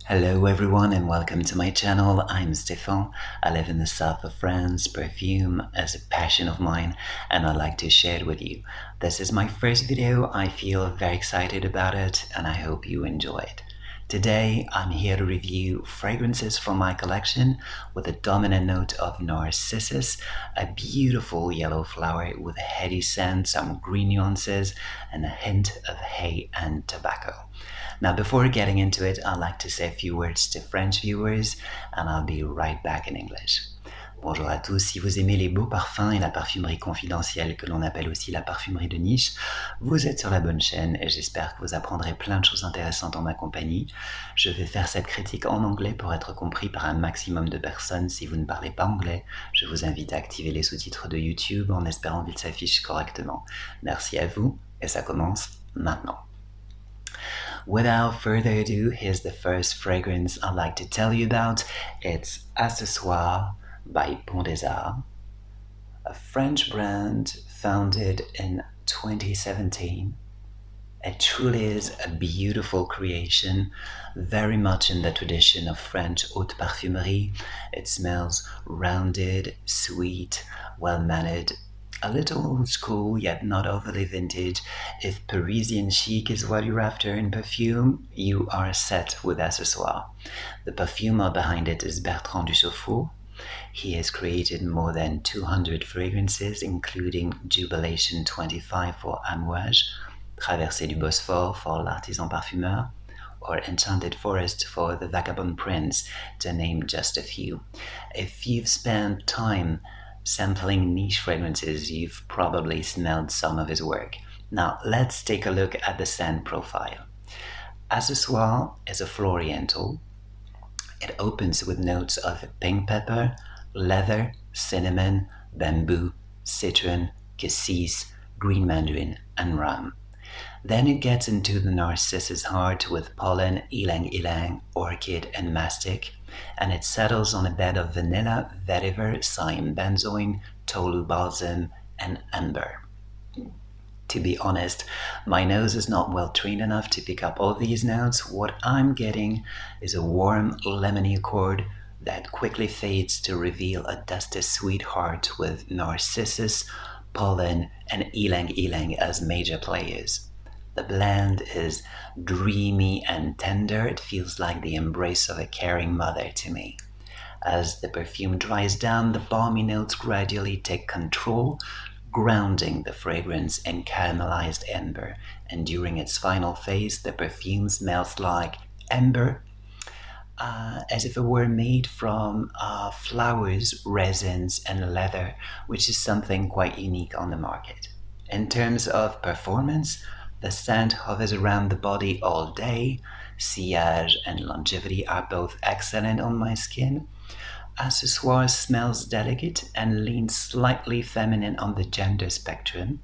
Hello everyone and welcome to my channel. I'm Stéphane. I live in the south of France. Perfume is a passion of mine and I'd like to share it with you. This is my first video. I feel very excited about it and I hope you enjoy it. Today I'm here to review fragrances from my collection with a dominant note of narcissus, a beautiful yellow flower with a heady scent, some green nuances, and a hint of hay and tobacco. Now, before getting into it, I'd like to say a few words to French viewers, and I'll be right back in English. Bonjour à tous, si vous aimez les beaux parfums et la parfumerie confidentielle que l'on appelle aussi la parfumerie de niche, vous êtes sur la bonne chaîne et j'espère que vous apprendrez plein de choses intéressantes en ma compagnie. Je vais faire cette critique en anglais pour être compris par un maximum de personnes. Si vous ne parlez pas anglais, je vous invite à activer les sous-titres de YouTube en espérant qu'ils s'affichent correctement. Merci à vous et ça commence maintenant. Without further ado, here's the first fragrance I'd like to tell you about. It's Soir by PONT DES ARTS, a French brand founded in 2017. It truly is a beautiful creation, very much in the tradition of French haute parfumerie. It smells rounded, sweet, well-mannered, a little old school, yet not overly vintage. If Parisian chic is what you're after in perfume, you are set with Soir. The perfumer behind it is Bertrand Duchaufour. He has created more than 200 fragrances, including Jubilation 25 for Amouage, Traversée du Bosphore for L'Artisan Parfumeur, or Enchanted Forest for the Vagabond Prince, to name just a few. If you've spent time sampling niche fragrances, you've probably smelled some of his work. Now, let's take a look at the scent profile. Soir is a floriental. It opens with notes of pink pepper, leather, cinnamon, bamboo, citron, cassis, green mandarin, and rum. Then it gets into the narcissus heart with pollen, ylang-ylang, orchid, and mastic, and it settles on a bed of vanilla, vetiver, cyan benzoin, tolu balsam, and amber. To be honest, my nose is not well trained enough to pick up all these notes. What I'm getting is a warm, lemony accord that quickly fades to reveal a dusty sweet heart with narcissus, pollen, and ylang-ylang as major players. The blend is dreamy and tender. It feels like the embrace of a caring mother to me. As the perfume dries down, the balmy notes gradually take control, grounding the fragrance in caramelized amber. And during its final phase, the perfume smells like amber, as if it were made from flowers, resins, and leather, which is something quite unique on the market. In terms of performance, the scent hovers around the body all day. Sillage and longevity are both excellent on my skin. Soir smells delicate and leans slightly feminine on the gender spectrum,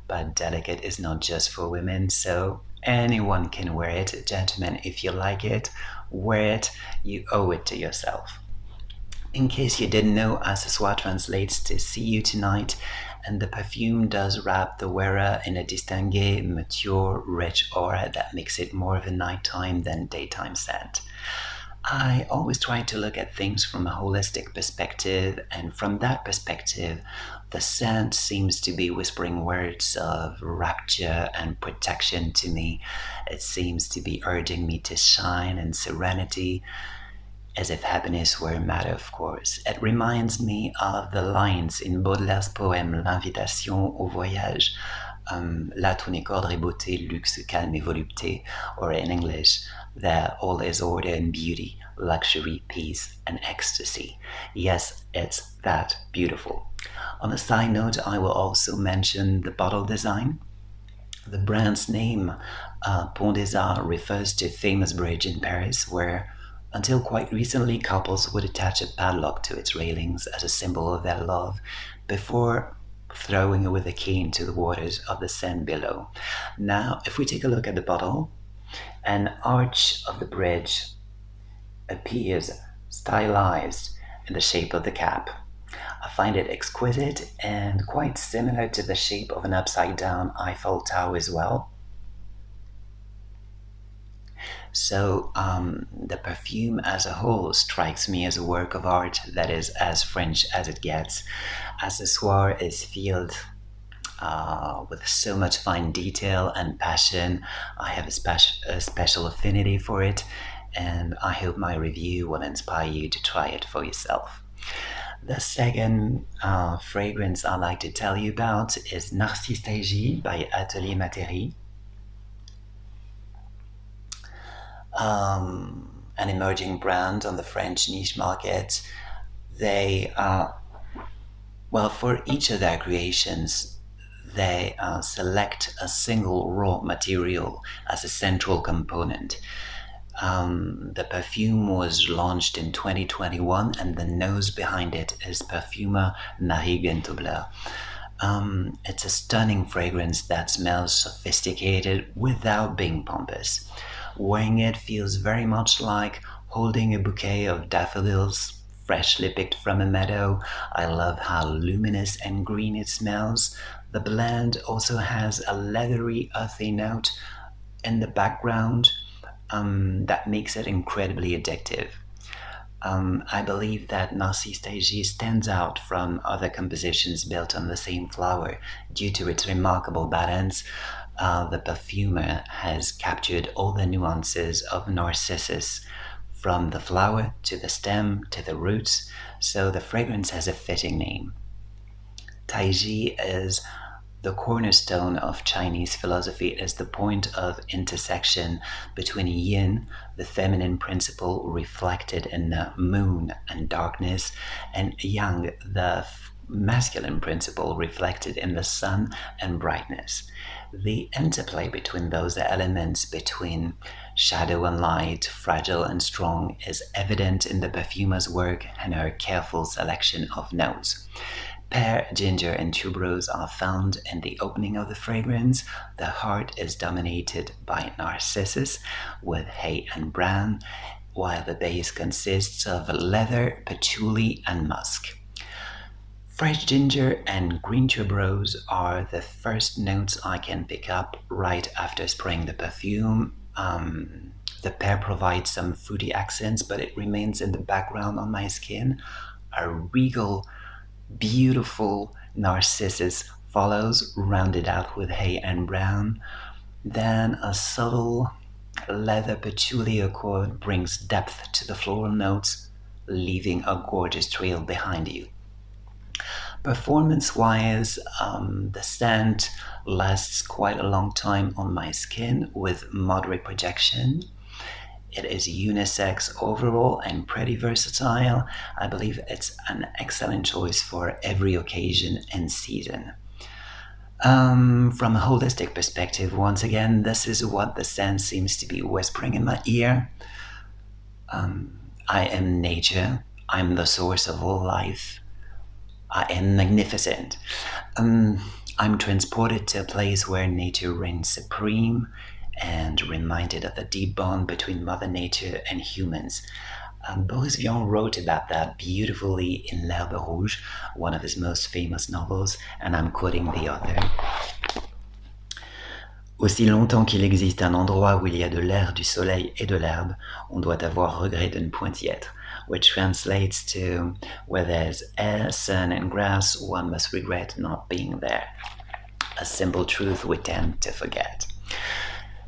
but delicate is not just for women, so anyone can wear it. Gentlemen, if you like it, wear it. You owe it to yourself. In case you didn't know, Soir translates to see you tonight, and the perfume does wrap the wearer in a distingué, mature, rich aura that makes it more of a nighttime than daytime scent. I always try to look at things from a holistic perspective, and from that perspective, the scent seems to be whispering words of rapture and protection to me. It seems to be urging me to shine and serenity, as if happiness were a matter of course. It reminds me of the lines in Baudelaire's poem L'Invitation au Voyage, Là tout n'est qu'ordre et beauté, luxe, calme et volupté, or in English, there all is order and beauty, luxury, peace, and ecstasy. Yes, it's that beautiful. On a side note, I will also mention the bottle design. The brand's name, PONT DES ARTS, refers to a famous bridge in Paris where, until quite recently, couples would attach a padlock to its railings as a symbol of their love before throwing it with a key into the waters of the Seine below. Now, if we take a look at the bottle, an arch of the bridge appears stylized in the shape of the cap. I find it exquisite and quite similar to the shape of an upside-down Eiffel Tower as well. So the perfume as a whole strikes me as a work of art that is as French as it gets. As the soir is filled with so much fine detail and passion, I have a special affinity for it, and I hope my review will inspire you to try it for yourself. The second fragrance I'd like to tell you about is Narcisse Taiji by Atelier Materi. An emerging brand on the French niche market. They, for each of their creations, they select a single raw material as a central component. The perfume was launched in 2021, and the nose behind it is Perfume Leur. It's a stunning fragrance that smells sophisticated without being pompous. Wearing it feels very much like holding a bouquet of daffodils freshly picked from a meadow. I love how luminous and green it smells. The blend also has a leathery, earthy note in the background that makes it incredibly addictive. I believe that Narcisse Taiji stands out from other compositions built on the same flower due to its remarkable balance. The perfumer has captured all the nuances of narcissus, from the flower to the stem to the roots, so the fragrance has a fitting name. Taiji is the cornerstone of Chinese philosophy. It is the point of intersection between yin, the feminine principle reflected in the moon and darkness, and yang, the masculine principle reflected in the sun and brightness. The interplay between those elements, between shadow and light, fragile and strong, is evident in the perfumer's work and her careful selection of notes. Pear, ginger, and tuberose are found in the opening of the fragrance. The heart is dominated by narcissus with hay and bran, while the base consists of leather, patchouli, and musk. Fresh ginger and green tuberose are the first notes I can pick up right after spraying the perfume. The pear provides some fruity accents, but it remains in the background on my skin. A regal, beautiful narcissus follows, rounded out with hay and brown. Then a subtle leather patchouli accord brings depth to the floral notes, leaving a gorgeous trail behind you. Performance-wise, the scent lasts quite a long time on my skin with moderate projection. It is unisex overall and pretty versatile. I believe it's an excellent choice for every occasion and season. From a holistic perspective, once again, this is what the scent seems to be whispering in my ear. I am nature. I'm the source of all life. I am magnificent. I'm transported to a place where nature reigns supreme and reminded of the deep bond between Mother Nature and humans. Boris Vian wrote about that beautifully in L'Herbe Rouge, one of his most famous novels, and I'm quoting the author. Aussi longtemps qu'il existe un endroit où il y a de l'air, du soleil et de l'herbe, on doit avoir regret de ne point y être, which translates to, where there's air, sun, and grass, one must regret not being there. A simple truth we tend to forget.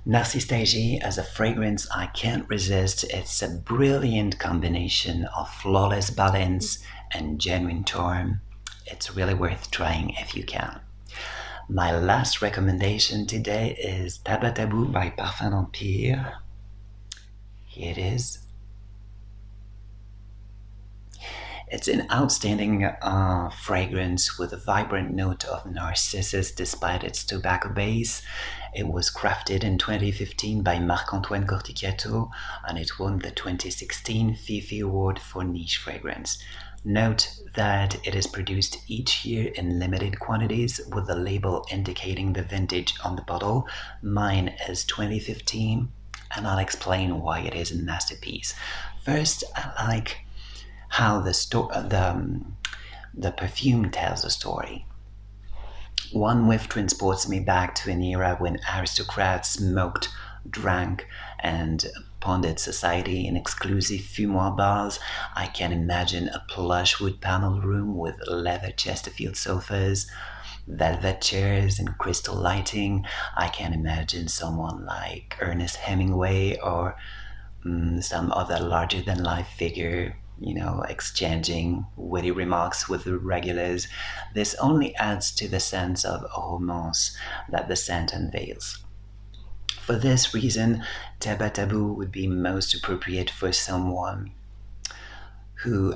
Narcisse Taiji as a fragrance I can't resist. It's a brilliant combination of flawless balance and genuine charm. It's really worth trying if you can. My last recommendation today is Tabac Tabou by Parfum D'Empire. Here it is. It's an outstanding fragrance with a vibrant note of narcissus despite its tobacco base. It was crafted in 2015 by Marc-Antoine Corticato, and it won the 2016 Fifi Award for Niche Fragrance. Note that it is produced each year in limited quantities with the label indicating the vintage on the bottle. Mine is 2015, and I'll explain why it is a masterpiece. First, I like how the perfume tells a story. One whiff transports me back to an era when aristocrats smoked drank and ponded society in exclusive fumoir bars. I can imagine a plush wood panel room with leather Chesterfield sofas, velvet chairs, and crystal lighting. I can imagine someone like Ernest Hemingway or some other larger than life figure, exchanging witty remarks with the regulars. This only adds to the sense of romance that the scent unveils. For this reason, Tabac Tabou would be most appropriate for someone who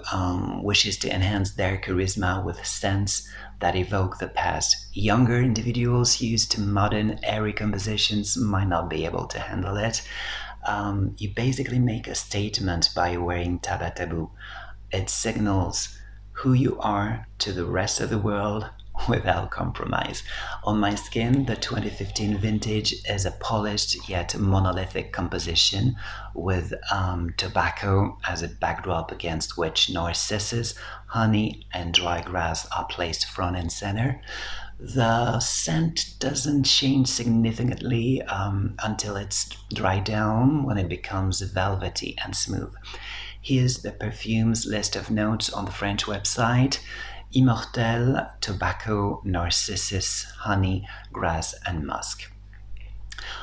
wishes to enhance their charisma with scents that evoke the past. Younger individuals used to modern, airy compositions might not be able to handle it. You basically make a statement by wearing Tabac Tabou. It signals who you are to the rest of the world without compromise. On my skin, the 2015 vintage is a polished yet monolithic composition with tobacco as a backdrop against which narcissus, honey, and dry grass are placed front and center. The scent doesn't change significantly until it's dried down, when it becomes velvety and smooth. Here's the perfume's list of notes on the French website: immortel, tobacco, narcissus, honey, grass, and musk.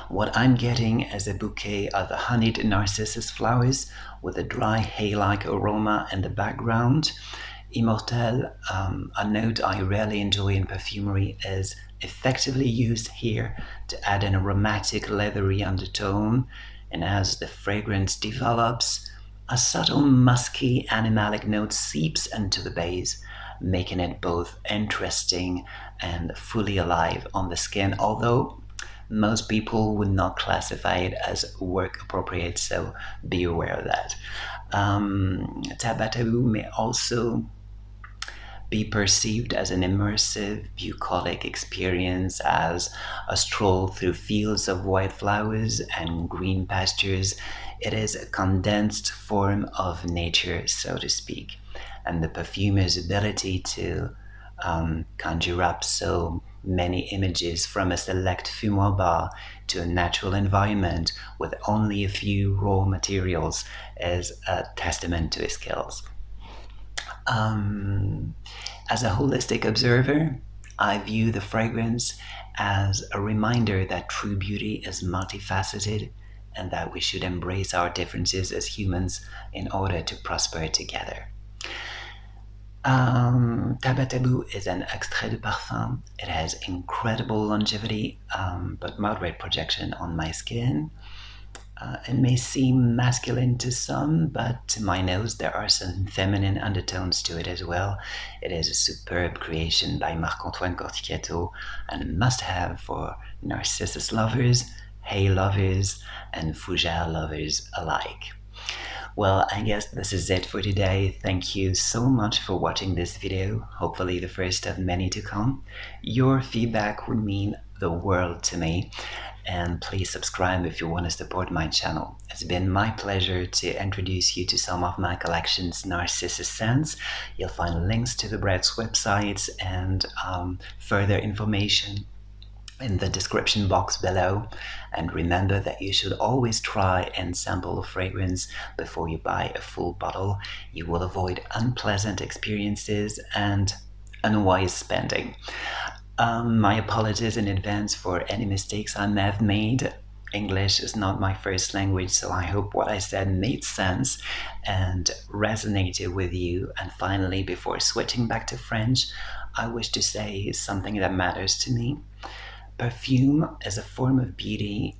What I'm getting is a bouquet of honeyed narcissus flowers with a dry hay-like aroma in the background. Immortel, a note I rarely enjoy in perfumery, is effectively used here to add an aromatic leathery undertone, and as the fragrance develops, a subtle musky animalic note seeps into the base, making it both interesting and fully alive on the skin, although most people would not classify it as work appropriate, so be aware of that. Tabac Tabou may also be perceived as an immersive, bucolic experience, as a stroll through fields of white flowers and green pastures. It is a condensed form of nature, so to speak, and the perfumer's ability to conjure up so many images from a select fumoir bar to a natural environment with only a few raw materials is a testament to his skills. As a holistic observer, I view the fragrance as a reminder that true beauty is multifaceted and that we should embrace our differences as humans in order to prosper together. Tabac Tabou is an extrait de parfum. It has incredible longevity, but moderate projection on my skin. It may seem masculine to some, but to my nose there are some feminine undertones to it as well. It is a superb creation by Marc-Antoine Corticchietto and a must-have for narcissus lovers, hay lovers, and fougere lovers alike. Well, I guess this is it for today. Thank you so much for watching this video, hopefully the first of many to come. Your feedback would mean the world to me, and please subscribe if you want to support my channel. It's been my pleasure to introduce you to some of my collection's narcissus scents. You'll find links to the brand's websites and further information in the description box below. And remember that you should always try and sample a fragrance before you buy a full bottle. You will avoid unpleasant experiences and unwise spending. My apologies in advance for any mistakes I may have made. English is not my first language, so I hope what I said made sense and resonated with you. And finally, before switching back to French, I wish to say something that matters to me. Perfume is a form of beauty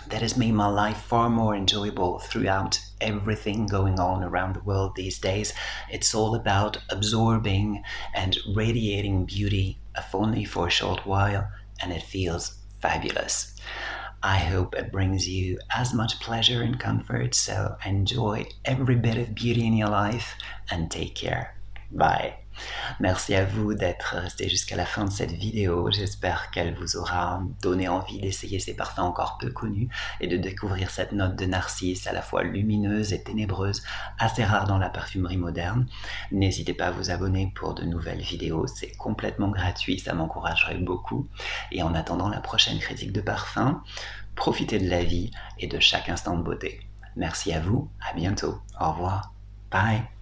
that has made my life far more enjoyable throughout everything going on around the world these days. It's all about absorbing and radiating beauty, if only for a short while, and it feels fabulous. I hope it brings you as much pleasure and comfort, so enjoy every bit of beauty in your life and take care. Bye. Merci à vous d'être resté jusqu'à la fin de cette vidéo. J'espère qu'elle vous aura donné envie d'essayer ces parfums encore peu connus et de découvrir cette note de narcisse à la fois lumineuse et ténébreuse, assez rare dans la parfumerie moderne. N'hésitez pas à vous abonner pour de nouvelles vidéos, c'est complètement gratuit, ça m'encouragerait beaucoup. Et en attendant la prochaine critique de parfum, profitez de la vie et de chaque instant de beauté. Merci à vous, à bientôt, au revoir, bye.